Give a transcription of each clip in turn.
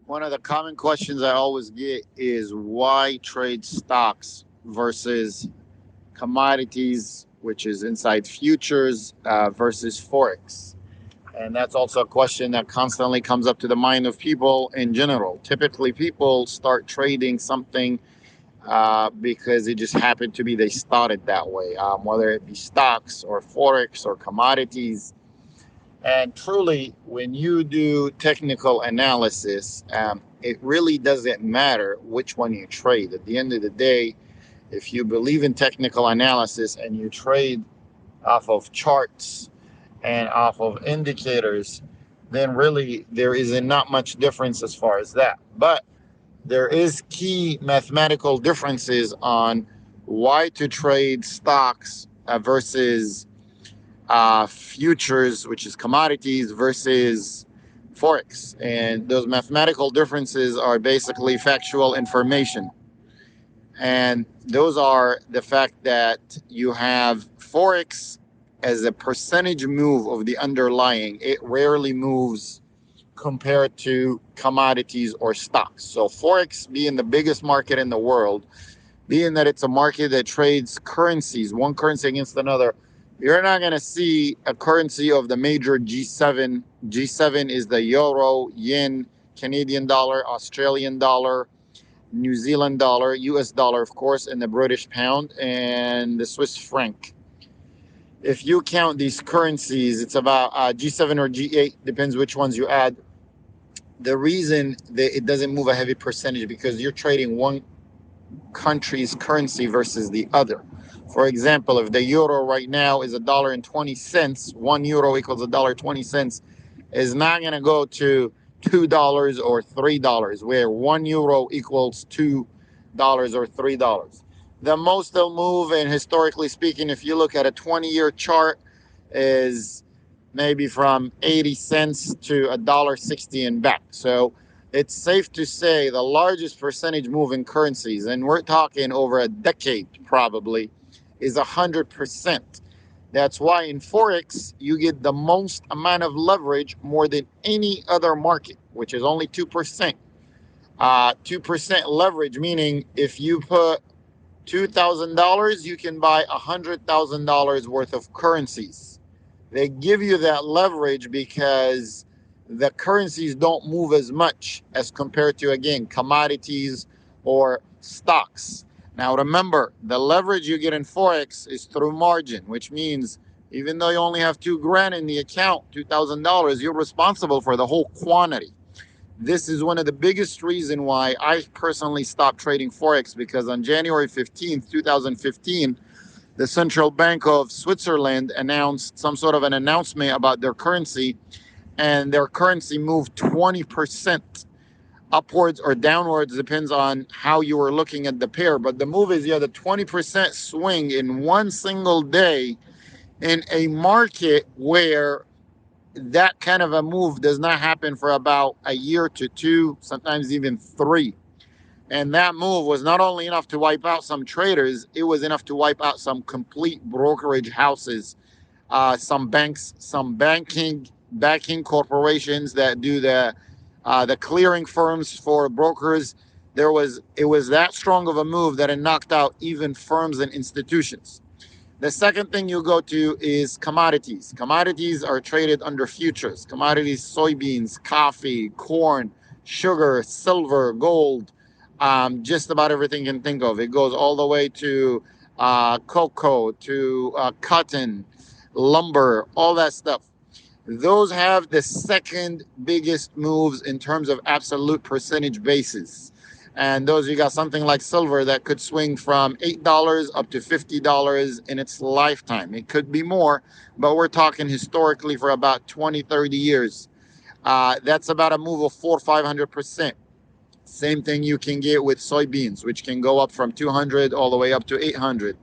One of the common questions I always get is why trade stocks versus commodities, which is inside futures, versus Forex. And that's also a question that constantly comes up to the mind of people in general. Typically, people start trading something because it just happened to be they started that way, whether it be stocks or Forex or commodities. And truly, when you do technical analysis, it really doesn't matter which one you trade. At the end of the day, if you believe in technical analysis and you trade off of charts and off of indicators, then really there is not much difference as far as that. But there is key mathematical differences on why to trade stocks versus futures, which is commodities, versus Forex. And those mathematical differences are basically factual information. And those are the fact that you have Forex as a percentage move of the underlying. It rarely moves compared to commodities or stocks. So Forex being the biggest market in the world, being that it's a market that trades currencies, one currency against another, you're not going to see a currency of the major G7. G7 is the euro, yen, Canadian dollar, Australian dollar, New Zealand dollar, US dollar, of course, and the British pound and the Swiss franc. If you count these currencies, it's about G7 or G8, depends which ones you add. The reason that it doesn't move a heavy percentage because you're trading one country's currency versus the other. For example, if the euro right now is $1.20, 1 euro equals $1.20, is not going to go to $2 or $3, where 1 euro equals $2 or $3. The most they'll move, and historically speaking, if you look at a 20-year chart, is maybe from 80 cents to $1.60 and back. So it's safe to say the largest percentage move in currencies, and we're talking over a decade probably, is 100%. That's why in Forex, you get the most amount of leverage more than any other market, which is only 2%. 2% leverage, meaning if you put $2,000, you can buy $100,000 worth of currencies. They give you that leverage because the currencies don't move as much as compared to, again, commodities or stocks. Now, remember, the leverage you get in Forex is through margin, which means even though you only have $2,000 in the account, $2,000, you're responsible for the whole quantity. This is one of the biggest reasons why I personally stopped trading Forex, because on January 15th, 2015, the Central Bank of Switzerland announced some sort of an announcement about their currency, and their currency moved 20% upwards or downwards, depends on how you were looking at the pair. But the move is, the 20% swing in one single day in a market where that kind of a move does not happen for about a year to two, sometimes even three. And that move was not only enough to wipe out some traders, it was enough to wipe out some complete brokerage houses, some banks, some banking corporations that do the clearing firms for brokers. It was that strong of a move that it knocked out even firms and institutions. The second thing you go to is commodities. Commodities are traded under futures. Commodities, soybeans, coffee, corn, sugar, silver, gold, just about everything you can think of. It goes all the way to cocoa, to cotton, lumber, all that stuff. Those have the second biggest moves in terms of absolute percentage basis. And those, you got something like silver that could swing from $8 up to $50 in its lifetime. It could be more, but we're talking historically for about 20, 30 years. That's about a move of 400-500%. Same thing you can get with soybeans, which can go up from 200 all the way up to 800.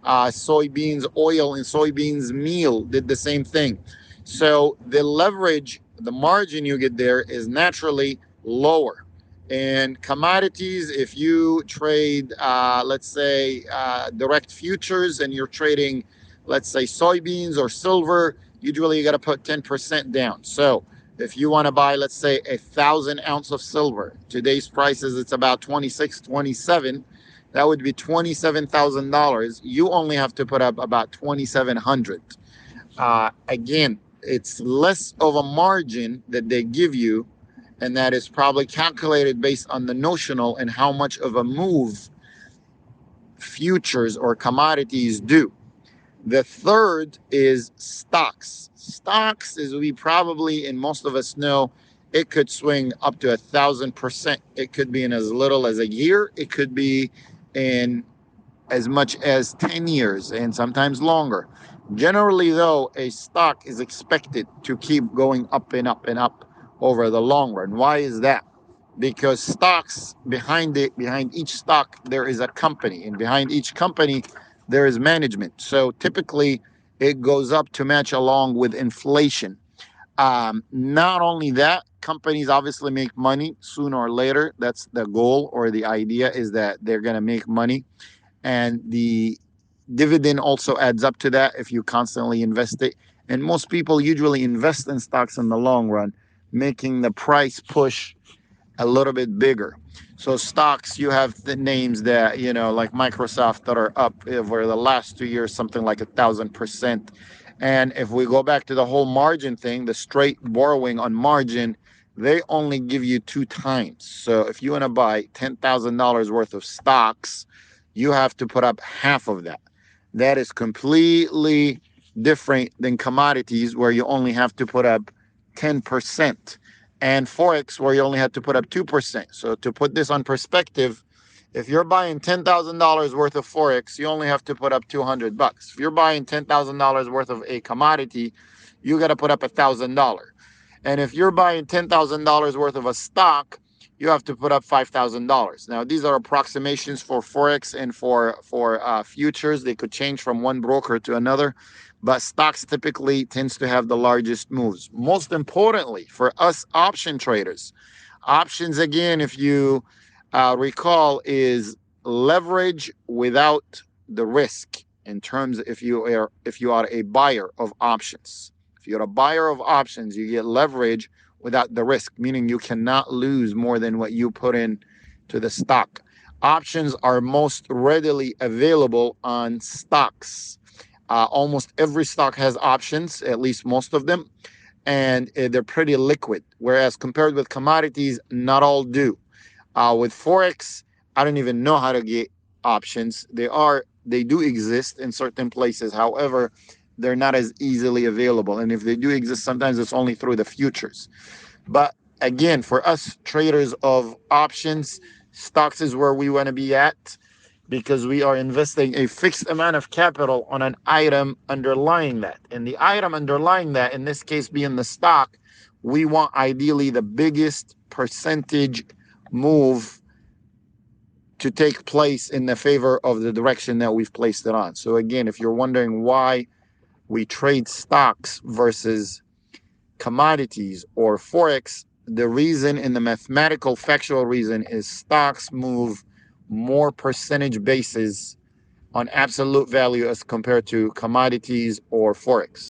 Soybeans oil and soybeans meal did the same thing. So the leverage, the margin you get there is naturally lower. And commodities, if you trade, let's say, direct futures, and you're trading, let's say, soybeans or silver, usually you got to put 10% down. So If you want to buy, let's say, 1,000 ounce of silver, today's prices, it's about 26, 27. That would be $27,000. You only have to put up about 2,700. Again, it's less of a margin that they give you, and that is probably calculated based on the notional and how much of a move futures or commodities do. The third is stocks. Stocks, as we probably and most of us know, it could swing up to 1,000%. It could be in as little as a year. It could be in as much as 10 years and sometimes longer. Generally, though, a stock is expected to keep going up and up and up over the long run. Why is that? Because stocks, behind each stock, there is a company, and behind each company, there is management. So typically, it goes up to match along with inflation. Not only that, companies obviously make money sooner or later. That's the goal, or the idea is that they're going to make money. And the dividend also adds up to that if you constantly invest it. And most people usually invest in stocks in the long run, making the price push a little bit bigger. So stocks, you have the names that, like Microsoft, that are up over the last 2 years, something like 1,000%. And if we go back to the whole margin thing, the straight borrowing on margin, they only give you 2 times. So if you want to buy $10,000 worth of stocks, you have to put up half of that. That is completely different than commodities, where you only have to put up 10%, and Forex, where you only have to put up 2%. So to put this on perspective, if you're buying $10,000 worth of Forex, you only have to put up $200. If you're buying $10,000 worth of a commodity, you got to put up $1,000. And if you're buying $10,000 worth of a stock, you have to put up $5,000. Now, these are approximations for Forex and for futures. They could change from one broker to another, but stocks typically tends to have the largest moves. Most importantly, for us option traders, options, again, if you recall, is leverage without the risk. In terms, if you are a buyer of options, if you're a buyer of options, you get leverage without the risk, meaning you cannot lose more than what you put in to the stock. Options are most readily available on stocks. Almost every stock has options, at least most of them, and they're pretty liquid. Whereas compared with commodities, not all do. With Forex, I don't even know how to get options. They do exist in certain places. However, they're not as easily available. And if they do exist, sometimes it's only through the futures. But again, for us traders of options, stocks is where we want to be at, because we are investing a fixed amount of capital on an item underlying that. And the item underlying that, in this case being the stock, we want ideally the biggest percentage move to take place in the favor of the direction that we've placed it on. So again, if you're wondering why we trade stocks versus commodities or Forex, the reason, and the mathematical factual reason, is stocks move more percentage basis on absolute value as compared to commodities or Forex.